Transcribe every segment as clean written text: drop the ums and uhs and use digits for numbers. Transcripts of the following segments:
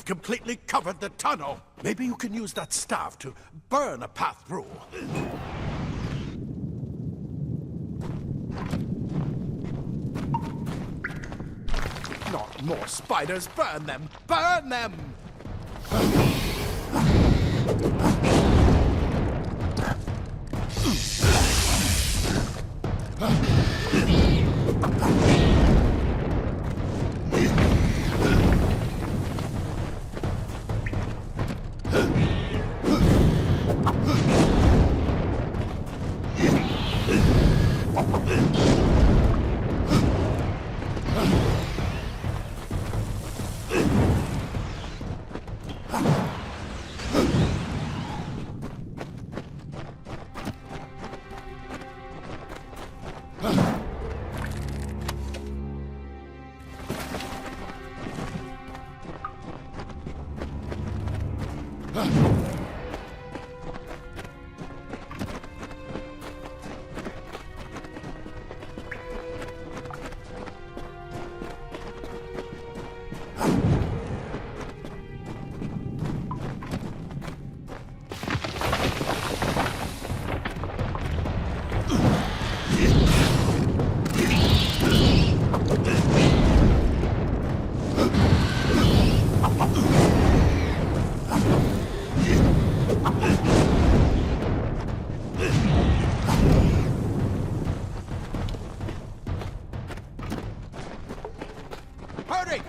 We've completely covered the tunnel. Maybe you can use that staff to burn a path through. Not more spiders. Burn them! Burn them!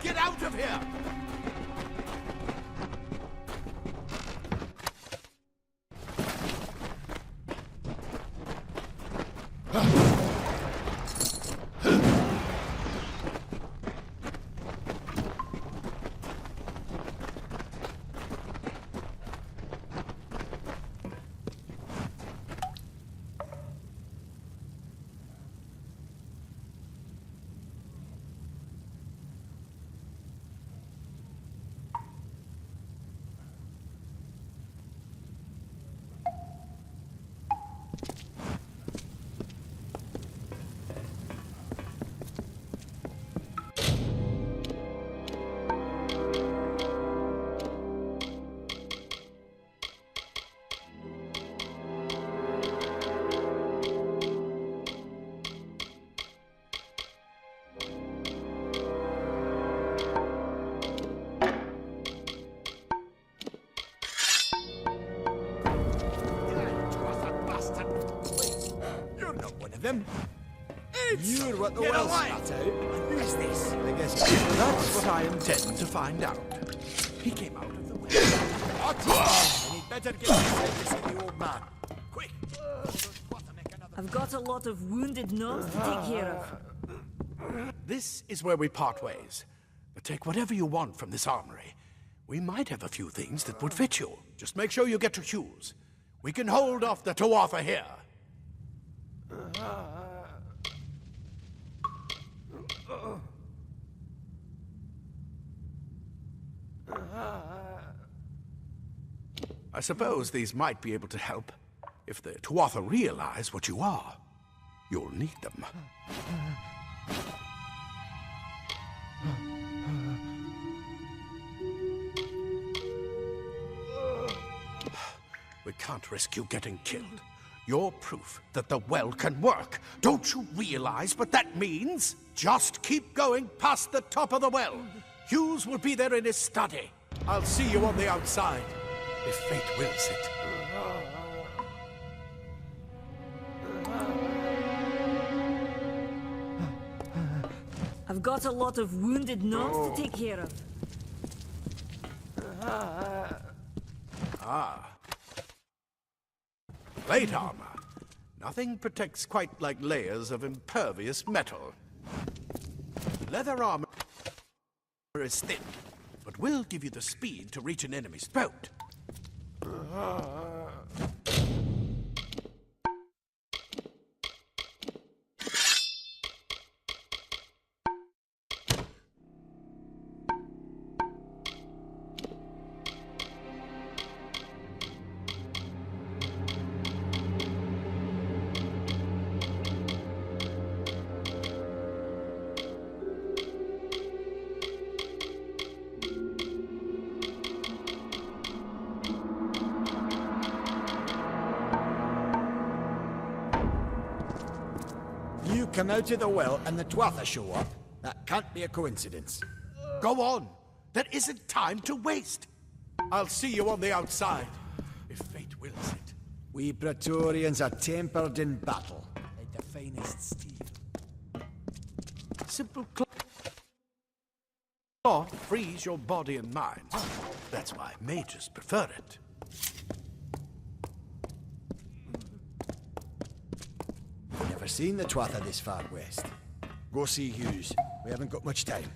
Get out of here! Them. You're what the well spat out. Who is this? I guess That's what I intend to find out. He came out of the well. What? he'd better get inside to see the old man. Quick! I've got a lot of wounded gnomes to take care of. This is where we part ways. But take whatever you want from this armory. We might have a few things that would fit you. Just make sure you get to choose. We can hold off the Tuatha here. I suppose these might be able to help. If the Tuatha realize what you are, you'll need them. We can't risk you getting killed. You're proof that the well can work. Don't you realize what that means? Just keep going past the top of the well. Hughes will be there in his study. I'll see you on the outside, if fate wills it. I've got a lot of wounded gnomes to take care of. Plate armor. Nothing protects quite like layers of impervious metal. Leather armor is thin, but will give you the speed to reach an enemy's throat. come out of the well and the Tuatha show up, that can't be a coincidence. Go on. There isn't time to waste. I'll see you on the outside, if fate wills it. We Praetorians are tempered in battle, like the finest steel. Simple cloth frees your body and mind. That's why mages prefer it. Never seen the Tuatha this far west. Go see Hughes. We haven't got much time.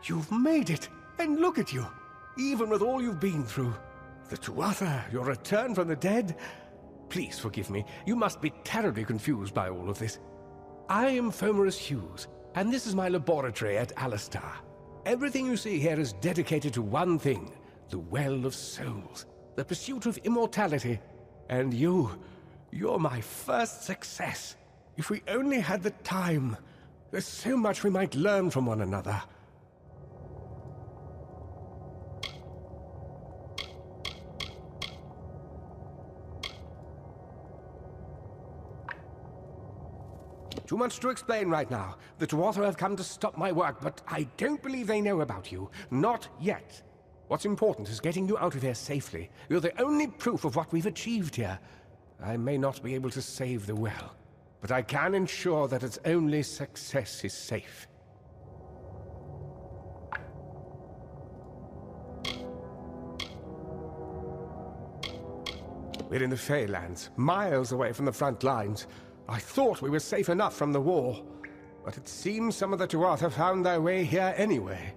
You've made it, and look at you, even with all you've been through. The Tuatha, your return from the dead. Please forgive me, you must be terribly confused by all of this. I am Fomerus Hughes, and this is my laboratory at Alistar. Everything you see here is dedicated to one thing, the Well of Souls, the pursuit of immortality. And you're my first success. If we only had the time, there's so much we might learn from one another. Too much to explain right now. The Tuatha have come to stop my work, but I don't believe they know about you. Not yet. What's important is getting you out of here safely. You're the only proof of what we've achieved here. I may not be able to save the well, but I can ensure that its only success is safe. We're in the Feylands, miles away from the front lines. I thought we were safe enough from the war, but it seems some of the Tuatha found their way here anyway.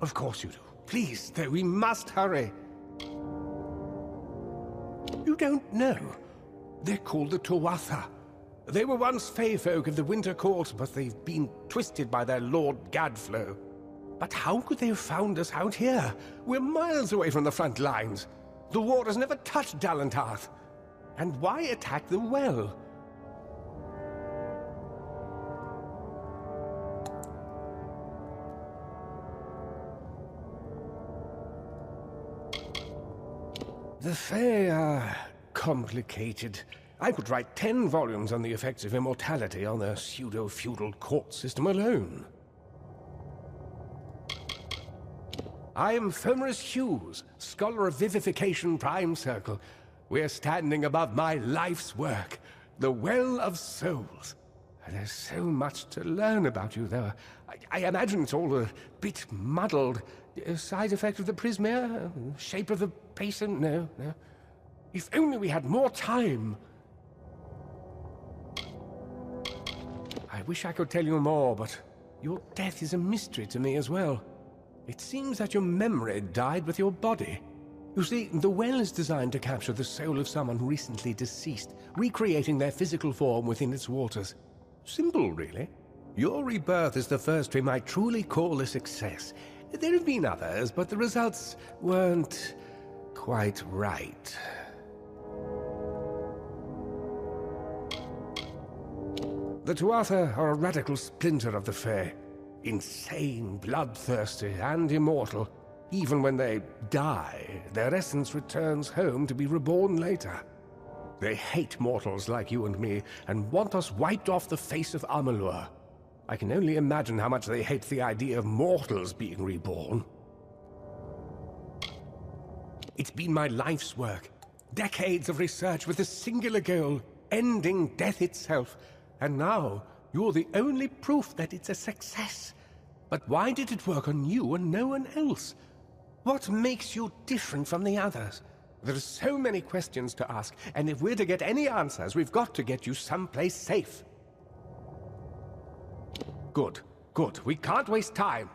Of course you do. Please, though, we must hurry. You don't know. They're called the Tuatha. They were once Fey folk of the Winter Court, but they've been twisted by their Lord Gadflow. But how could they have found us out here? We're miles away from the front lines. The war has never touched Dalantarth. And why attack the well? The Fae are complicated. I could write 10 volumes on the effects of immortality on their pseudo-feudal court system alone. I am Fomerus Hughes, Scholar of Vivification Prime Circle. We're standing above my life's work, the Well of Souls. There's so much to learn about you, though. I imagine it's all a bit muddled. A side effect of the prismere? Shape of the basin? No. If only we had more time. I wish I could tell you more, but your death is a mystery to me as well. It seems that your memory died with your body. You see, the well is designed to capture the soul of someone recently deceased, recreating their physical form within its waters. Simple, really. Your rebirth is the first we might truly call a success, There have been others, but the results weren't quite right. The Tuatha are a radical splinter of the Fae. Insane, bloodthirsty, and immortal. Even when they die, their essence returns home to be reborn later. They hate mortals like you and me, and want us wiped off the face of Amalur. I can only imagine how much they hate the idea of mortals being reborn. It's been my life's work. Decades of research with a singular goal, ending death itself. And now, you're the only proof that it's a success. But why did it work on you and no one else? What makes you different from the others? There are so many questions to ask, and if we're to get any answers, we've got to get you someplace safe. Good, good. We can't waste time.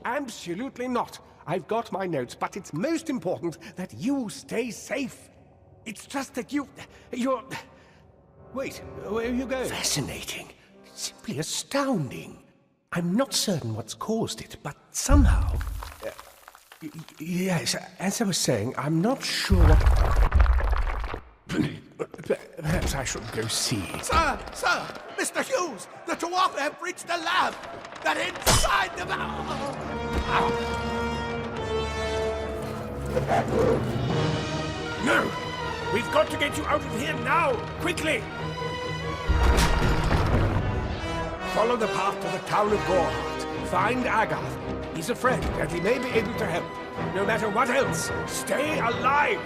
Absolutely not. I've got my notes, but it's most important that you stay safe. It's just that you're... Wait, where are you going? Fascinating. Simply astounding. I'm not certain what's caused it, but somehow... yes, as I was saying, I'm not sure what... Perhaps I should go see. Sir! Mr. Hughes! The Tuatha have breached the lab! They're inside the No! We've got to get you out of here now! Quickly! Follow the path to the town of Gorhart. Find Agath. He's a friend, and he may be able to help. No matter what else, stay alive!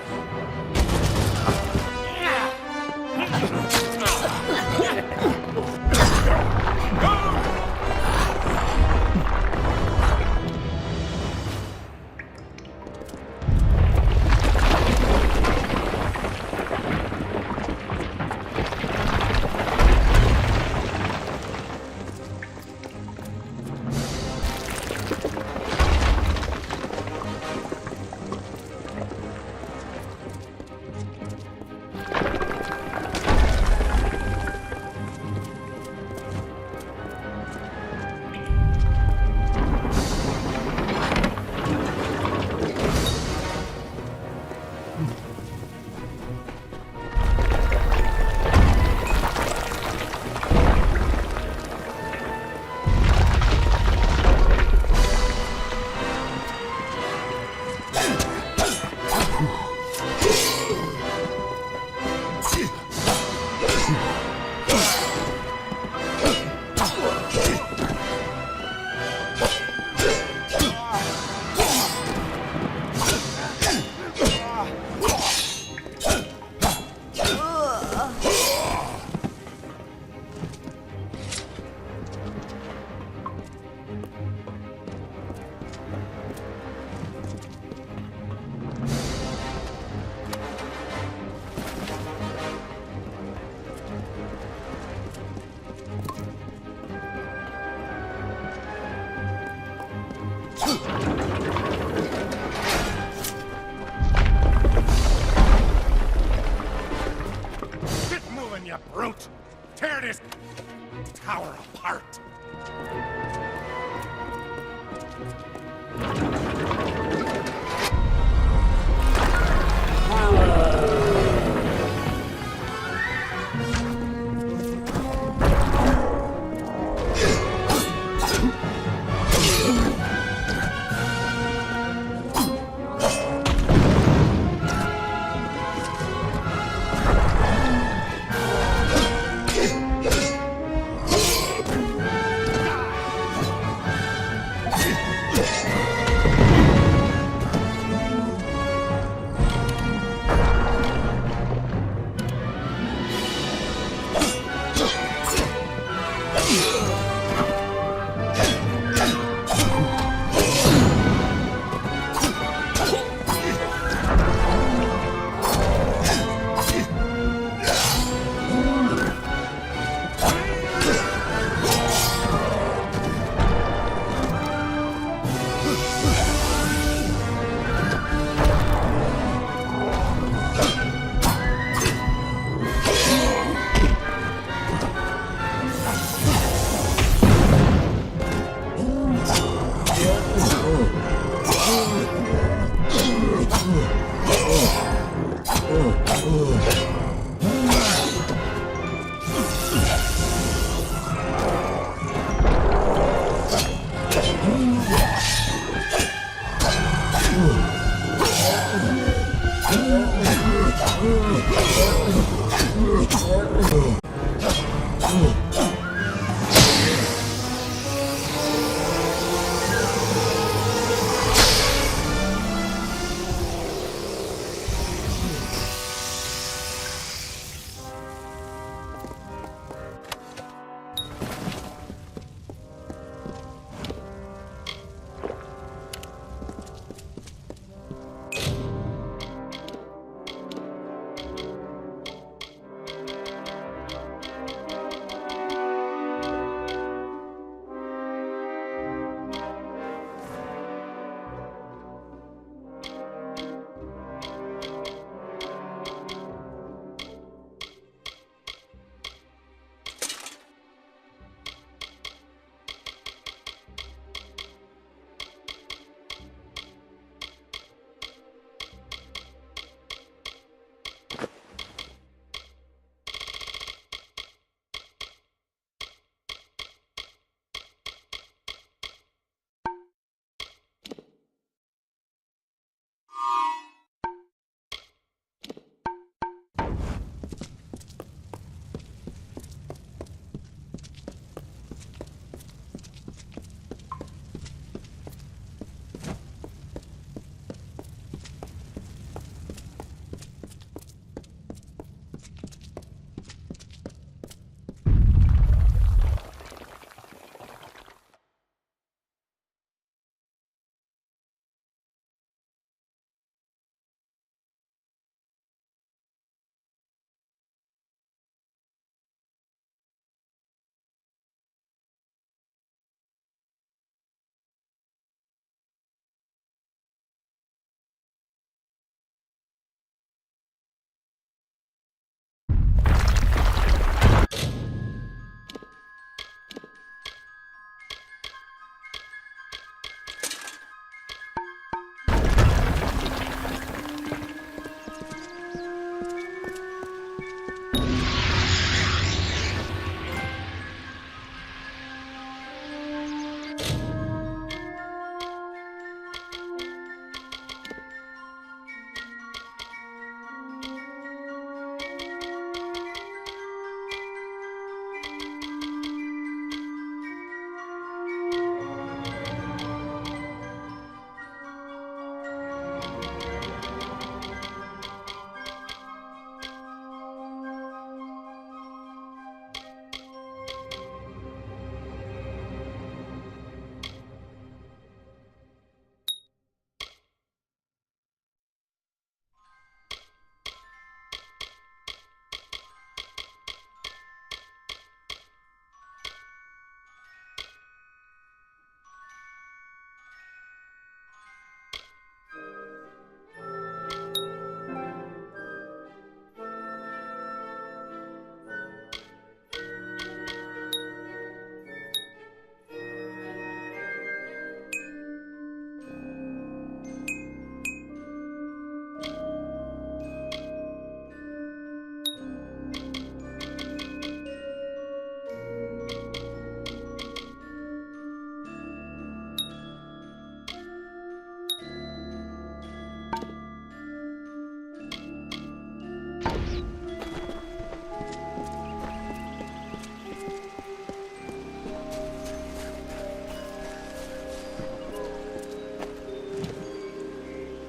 Get moving, you brute! Tear this tower apart!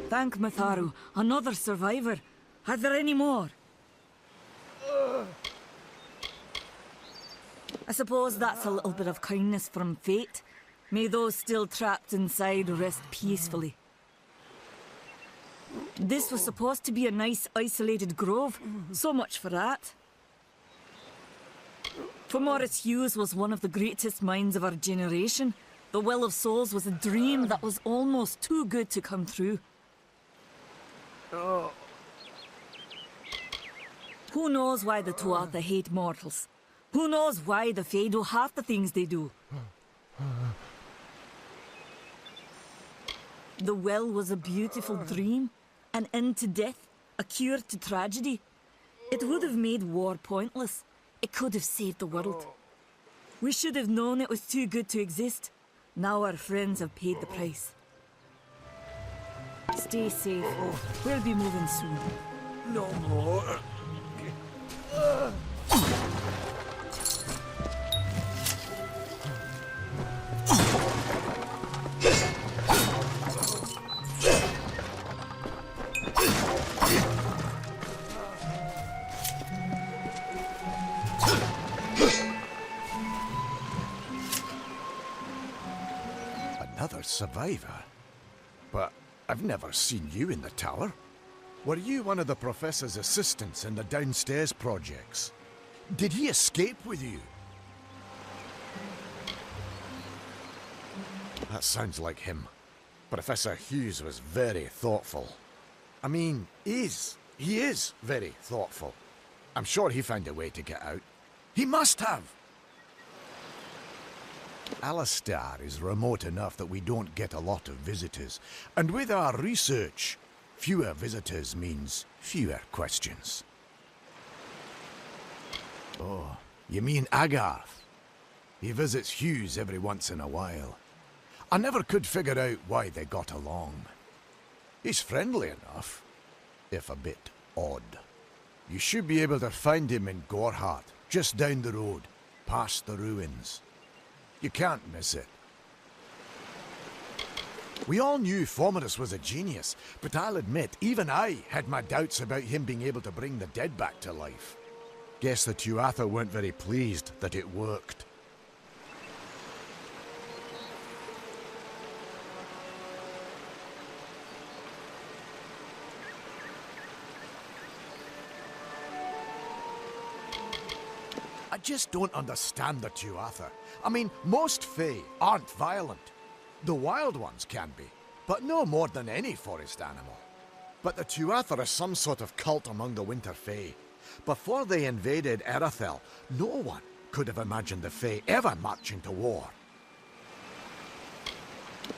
Thank Matharu, another survivor. Are there any more? I suppose that's a little bit of kindness from fate. May those still trapped inside rest peacefully. This was supposed to be a nice isolated grove. So much for that. For Morris Hughes was one of the greatest minds of our generation. The Well of Souls was a dream that was almost too good to come true. Who knows why the Tuatha hate mortals? Who knows why the Fae do half the things they do? The well was a beautiful dream, an end to death, a cure to tragedy. It would have made war pointless. It could have saved the world. We should have known it was too good to exist. Now our friends have paid the price. Stay safe. We'll be moving soon. No more. Another survivor? But I've never seen you in the tower. Were you one of the professor's assistants in the downstairs projects? Did he escape with you? That sounds like him. Professor Hughes was very thoughtful. I mean, he is very thoughtful. I'm sure he found a way to get out. He must have! Alistair is remote enough that we don't get a lot of visitors. And with our research, fewer visitors means fewer questions. Oh, you mean Agarth? He visits Hughes every once in a while. I never could figure out why they got along. He's friendly enough, if a bit odd. You should be able to find him in Gorhart, just down the road, past the ruins. You can't miss it. We all knew Fomerus was a genius, but I'll admit, even I had my doubts about him being able to bring the dead back to life. Guess the Tuatha weren't very pleased that it worked. I just don't understand the Tuatha. I mean, most Fae aren't violent. The wild ones can be, but no more than any forest animal. But the Tuatha are some sort of cult among the Winter Fae. Before they invaded Erythel, no one could have imagined the Fae ever marching to war.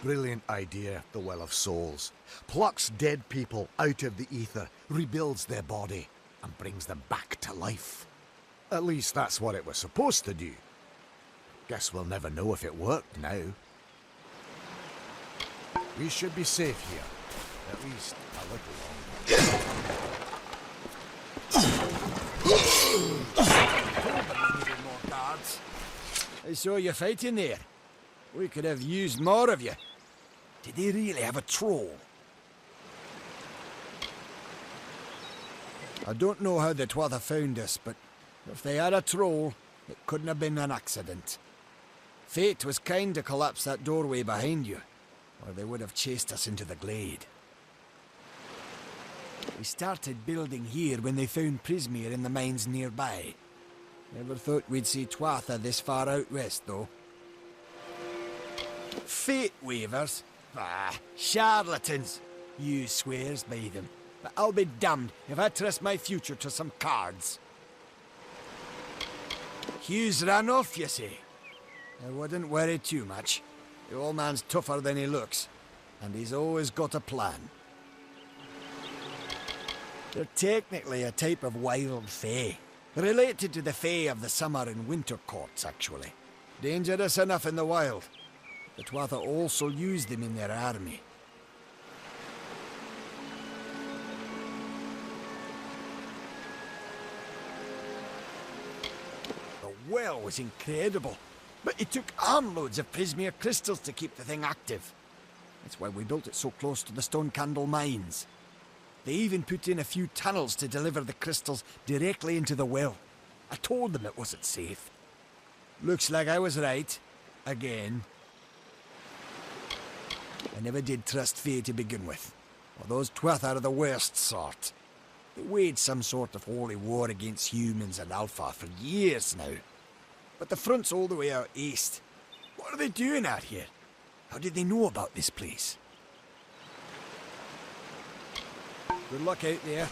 Brilliant idea, the Well of Souls. Plucks dead people out of the ether, rebuilds their body, and brings them back to life. At least that's what it was supposed to do. Guess we'll never know if it worked now. We should be safe here. At least a little longer. I saw you fighting there. We could have used more of you. Did they really have a troll? I don't know how the Tuatha found us, but if they had a troll, it couldn't have been an accident. Fate was kind to collapse that doorway behind you, or they would have chased us into the glade. We started building here when they found Prismeer in the mines nearby. Never thought we'd see Tuatha this far out west, though. Fate weavers? Ah, charlatans. You swears by them. But I'll be damned if I trust my future to some cards. Hughes ran off, you say? I wouldn't worry too much. The old man's tougher than he looks, and he's always got a plan. They're technically a type of wild fae, related to the fae of the summer and winter courts, actually. Dangerous enough in the wild. The Tuatha also use them in their army. The well was incredible, but it took armloads of Prismeer crystals to keep the thing active. That's why we built it so close to the Stone Candle mines. They even put in a few tunnels to deliver the crystals directly into the well. I told them it wasn't safe. Looks like I was right. Again. I never did trust Fae to begin with. Well, those Tuatha are the worst sort. They waged some sort of holy war against humans and Alpha for years now. But the front's all the way out east. What are they doing out here? How did they know about this place? Good luck out there.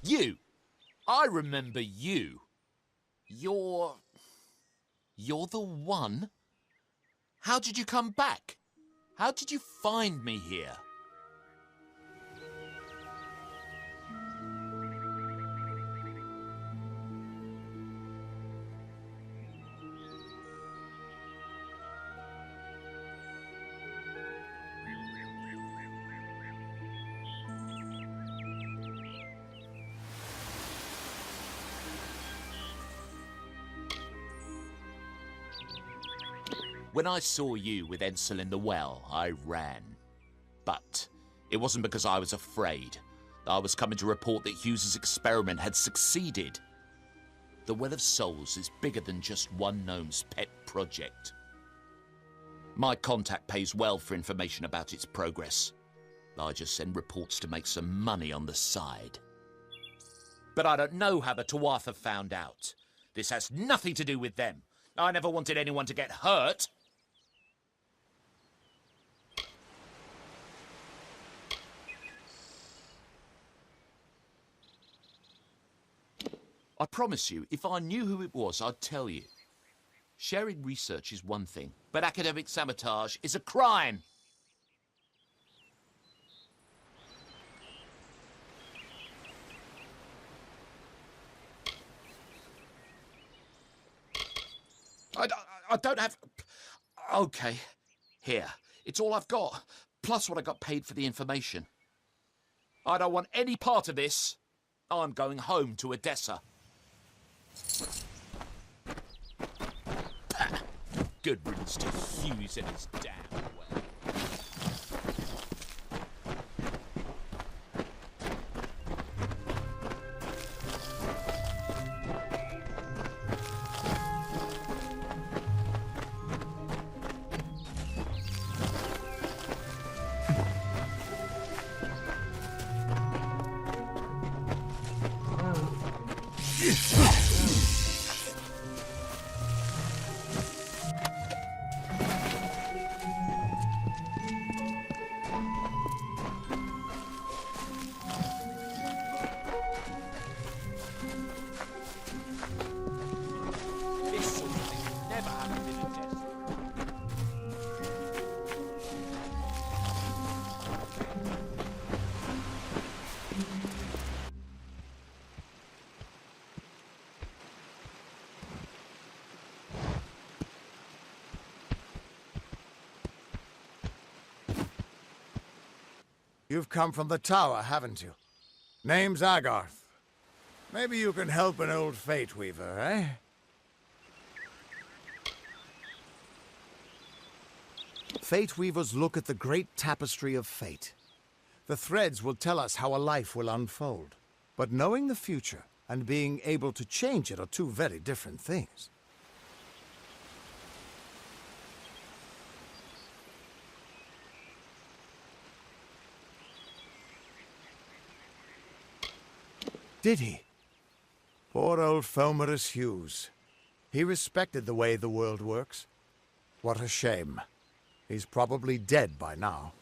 You! I remember you. You're the one? How did you come back? How did you find me here? When I saw you with Ensel in the well, I ran. But it wasn't because I was afraid. I was coming to report that Hughes's experiment had succeeded. The Well of Souls is bigger than just one gnome's pet project. My contact pays well for information about its progress. I just send reports to make some money on the side. But I don't know how the Tuatha found out. This has nothing to do with them. I never wanted anyone to get hurt. I promise you, if I knew who it was, I'd tell you. Sharing research is one thing, but academic sabotage is a crime. I don't have... Okay, here. It's all I've got, plus what I got paid for the information. I don't want any part of this. I'm going home to Odessa. Good riddance to Hughes and his damn well. You've come from the tower, haven't you? Name's Agarth. Maybe you can help an old fate weaver, eh? Fate weavers look at the great tapestry of fate. The threads will tell us how a life will unfold. But knowing the future and being able to change it are two very different things. Did he? Poor old Fomerus Hughes. He respected the way the world works. What a shame. He's probably dead by now.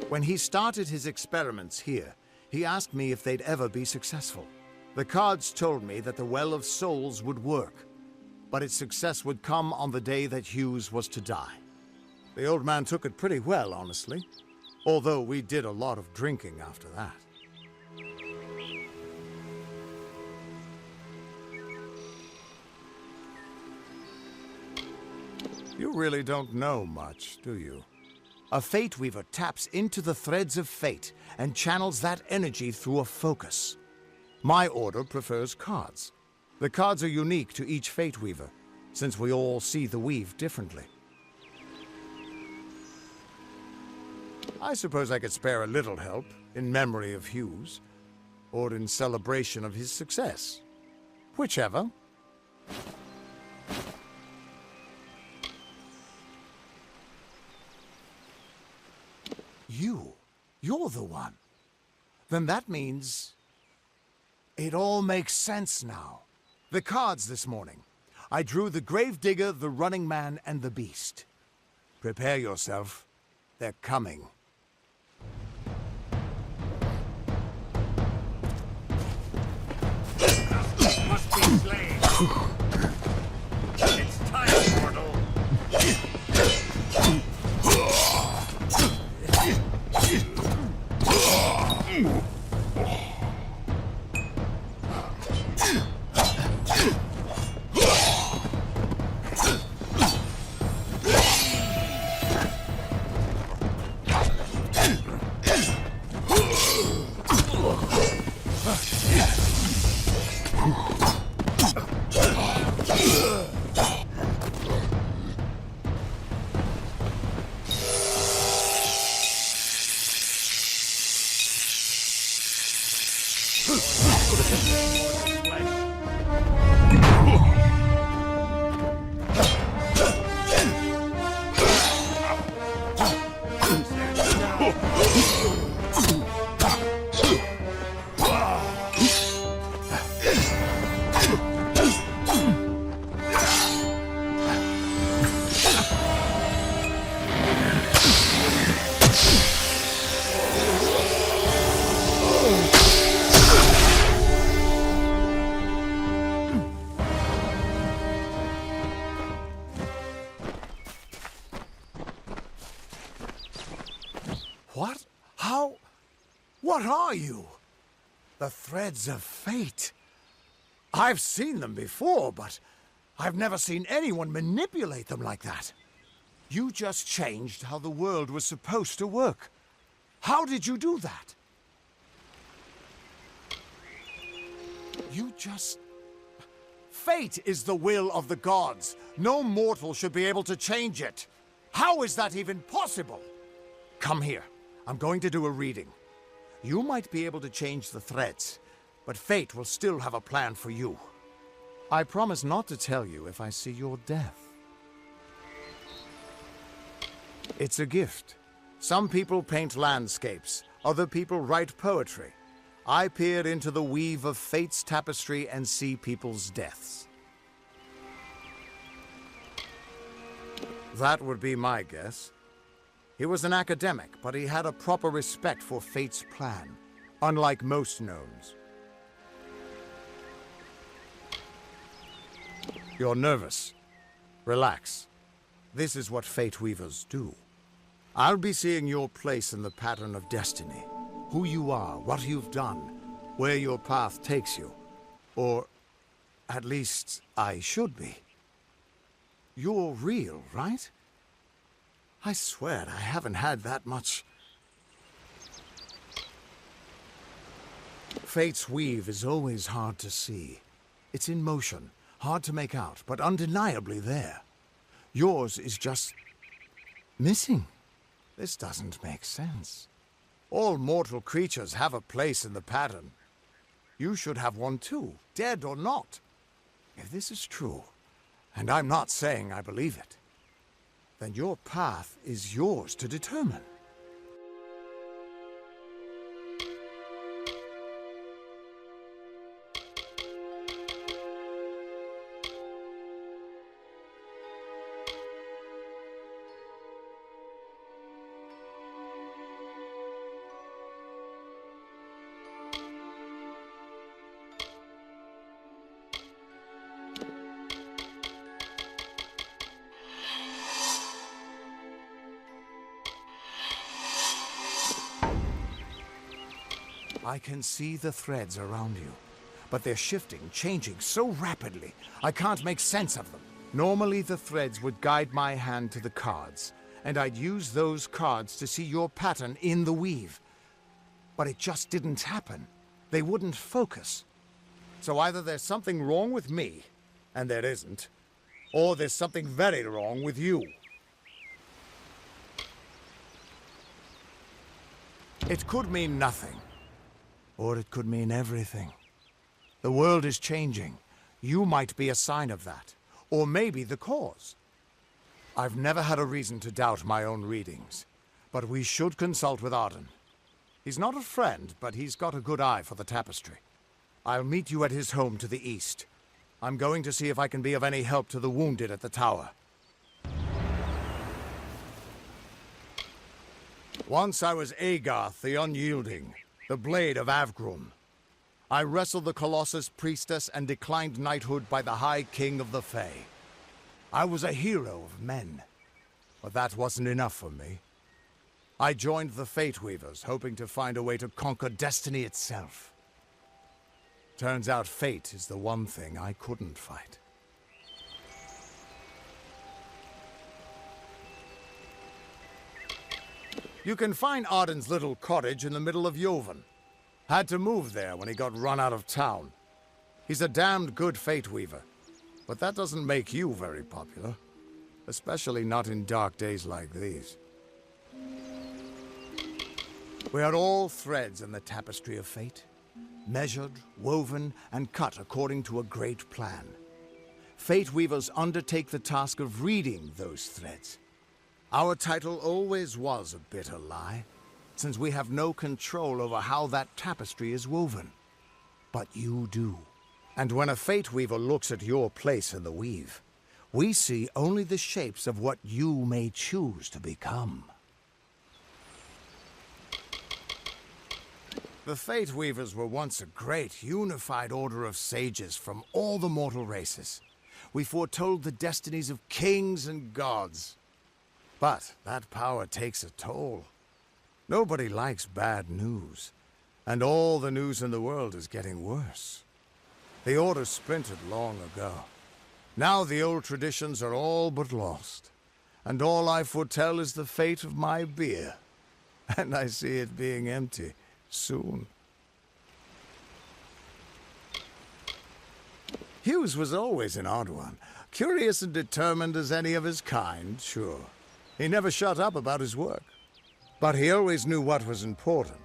When he started his experiments here, he asked me if they'd ever be successful. The cards told me that the Well of Souls would work, but its success would come on the day that Hughes was to die. The old man took it pretty well, honestly. Although we did a lot of drinking after that. You really don't know much, do you? A fate weaver taps into the threads of fate and channels that energy through a focus. My order prefers cards. The cards are unique to each fate weaver, since we all see the weave differently. I suppose I could spare a little help in memory of Hughes, or in celebration of his success. Whichever. You're the one. Then that means... it all makes sense now. The cards this morning. I drew the Gravedigger, the Running Man, and the Beast. Prepare yourself. They're coming. Must be slain. It's time, mortal. What are you? The threads of fate. I've seen them before, but I've never seen anyone manipulate them like that. You just changed how the world was supposed to work. How did you do that? You just... Fate is the will of the gods. No mortal should be able to change it. How is that even possible? Come here. I'm going to do a reading. You might be able to change the threads, but fate will still have a plan for you. I promise not to tell you if I see your death. It's a gift. Some people paint landscapes, other people write poetry. I peer into the weave of fate's tapestry and see people's deaths. That would be my guess. He was an academic, but he had a proper respect for fate's plan, unlike most gnomes. You're nervous. Relax. This is what fate weavers do. I'll be seeing your place in the pattern of destiny. Who you are, what you've done, where your path takes you. Or, at least, I should be. You're real, right? I swear I haven't had that much. Fate's weave is always hard to see. It's in motion, hard to make out, but undeniably there. Yours is just... missing. This doesn't make sense. All mortal creatures have a place in the pattern. You should have one too, dead or not. If this is true, and I'm not saying I believe it, then your path is yours to determine. I can see the threads around you, but they're shifting, changing so rapidly, I can't make sense of them. Normally the threads would guide my hand to the cards, and I'd use those cards to see your pattern in the weave. But it just didn't happen. They wouldn't focus. So either there's something wrong with me, and there isn't, or there's something very wrong with you. It could mean nothing. Or it could mean everything. The world is changing. You might be a sign of that. Or maybe the cause. I've never had a reason to doubt my own readings. But we should consult with Arden. He's not a friend, but he's got a good eye for the tapestry. I'll meet you at his home to the east. I'm going to see if I can be of any help to the wounded at the tower. Once I was Agarth the Unyielding, the Blade of Avgrum. I wrestled the Colossus Priestess and declined knighthood by the High King of the Fae. I was a hero of men, but that wasn't enough for me. I joined the Fate Weavers, hoping to find a way to conquer destiny itself. Turns out fate is the one thing I couldn't fight. You can find Arden's little cottage in the middle of Jovan. Had to move there when he got run out of town. He's a damned good fate weaver, but that doesn't make you very popular. Especially not in dark days like these. We are all threads in the tapestry of fate, measured, woven, and cut according to a great plan. Fate weavers undertake the task of reading those threads. Our title always was a bitter lie, since we have no control over how that tapestry is woven. But you do. And when a fate weaver looks at your place in the weave, we see only the shapes of what you may choose to become. The Fate Weavers were once a great, unified order of sages from all the mortal races. We foretold the destinies of kings and gods. But that power takes a toll. Nobody likes bad news. And all the news in the world is getting worse. The Order splintered long ago. Now the old traditions are all but lost. And all I foretell is the fate of my beer. And I see it being empty soon. Hughes was always an odd one. Curious and determined as any of his kind, sure. He never shut up about his work. But he always knew what was important.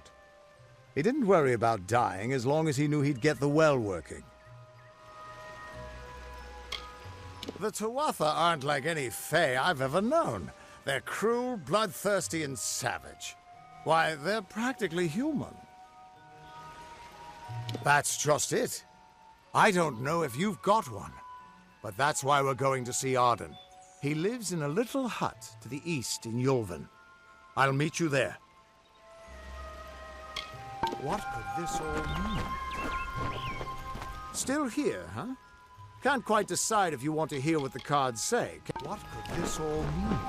He didn't worry about dying as long as he knew he'd get the well working. The Tuatha aren't like any Fae I've ever known. They're cruel, bloodthirsty, and savage. Why, they're practically human. That's just it. I don't know if you've got one, but that's why we're going to see Arden. He lives in a little hut to the east in Yulven. I'll meet you there. What could this all mean? Still here, huh? Can't quite decide if you want to hear what the cards say. What could this all mean?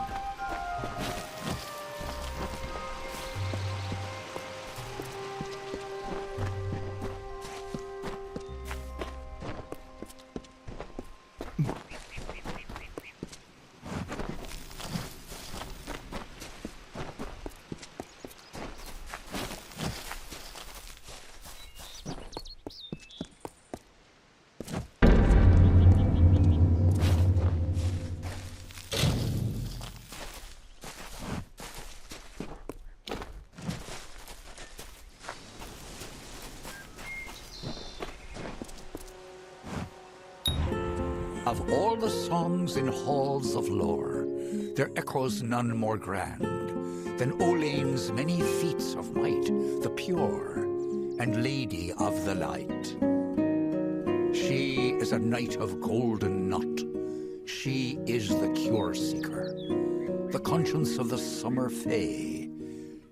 Of all the songs in halls of lore, there echoes none more grand than Olain's many feats of might, the pure and lady of the light. She is a knight of golden knot. She is the cure seeker, the conscience of the summer fae.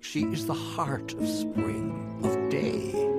She is the heart of spring, of day.